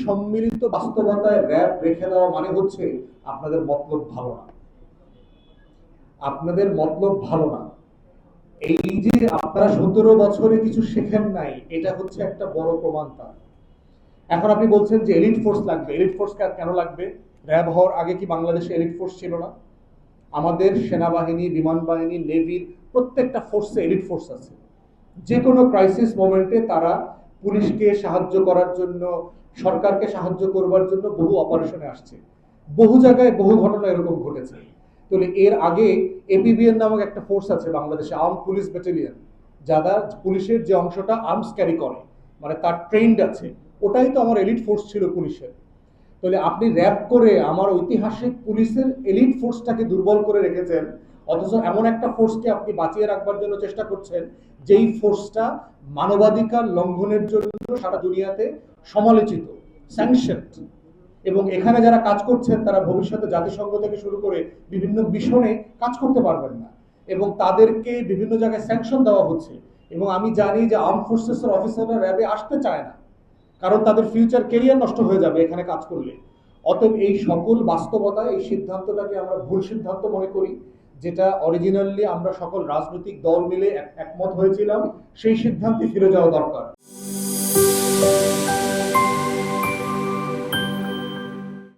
সম্মিলিত বাস্তবতায় র্যাব রেখে দেওয়া মানে হচ্ছে আপনাদের মতলব ভালো না, আপনাদের মতলব ভালো না। এই যে আপনারা 17 বছরে কিছু শেখেন নাই, এটা হচ্ছে একটা বড় প্রমাণ তার। এখন আপনি বলছেন যে এলিট ফোর্স লাগবে, এলিট ফোর্স কেন লাগবে? র্যাব হওয়ার আগে কি বাংলাদেশে এলিট ফোর্স ছিল না? আমাদের সেনাবাহিনী, বিমান বাহিনী, নেভির প্রত্যেকটা ফোর্সে এলিট ফোর্স আছে। যে কোনো ক্রাইসিস মোমেন্টে তারা পুলিশকে সাহায্য করার জন্য, সরকারকে সাহায্য করবার জন্য বহু অপারেশনে আসছে। বহু জায়গায় বহু ঘটনা এরকম ঘটেছে। তাহলে এর আগে এপিবিএন নামক একটা ফোর্স আছে বাংলাদেশে, আর্ম পুলিশ ব্যাটালিয়ন, যারা পুলিশের যে অংশটা আর্মস ক্যারি করে, মানে তার ট্রেন্ড আছে, ওটাই তো আমার এলিট ফোর্স ছিল পুলিশের। তাহলে আপনি র্যাব করে আমার ঐতিহাসিক পুলিশের এলিট ফোর্সটাকে দুর্বল করে রেখেছেন, অথচ এমন একটা ফোর্সকে আপনি বাঁচিয়ে রাখবার জন্য চেষ্টা করছেন যেই ফোর্সটা মানবাধিকার লঙ্ঘনের জন্য সারা দুনিয়াতে সমালোচিত, স্যাংশনড। এবং এখানে যারা কাজ করছেন তারা ভবিষ্যতে জাতিসংঘ থেকে শুরু করে বিভিন্ন মিশনে কাজ করতে পারবেন না, এবং তাদেরকে বিভিন্ন জায়গায় স্যাংশন দেওয়া হচ্ছে। এবং আমি জানি যে আর্ম ফোর্সেসের অফিসাররা র্যাবে আসতে চায় না, কারণ তাদের ফিউচার কেরিয়ার নষ্ট হয়ে যাবে এখানে কাজ করলে। অতএব এই সকল বাস্তবতায় এই সিদ্ধান্তটাকে আমরা ভুল সিদ্ধান্ত মনে করি, যেটা অরিজিনালি আমরা সকল রাজনৈতিক দল মিলে একমত হয়েছিলাম, সেই সিদ্ধান্তে ফিরে যাওয়া দরকার।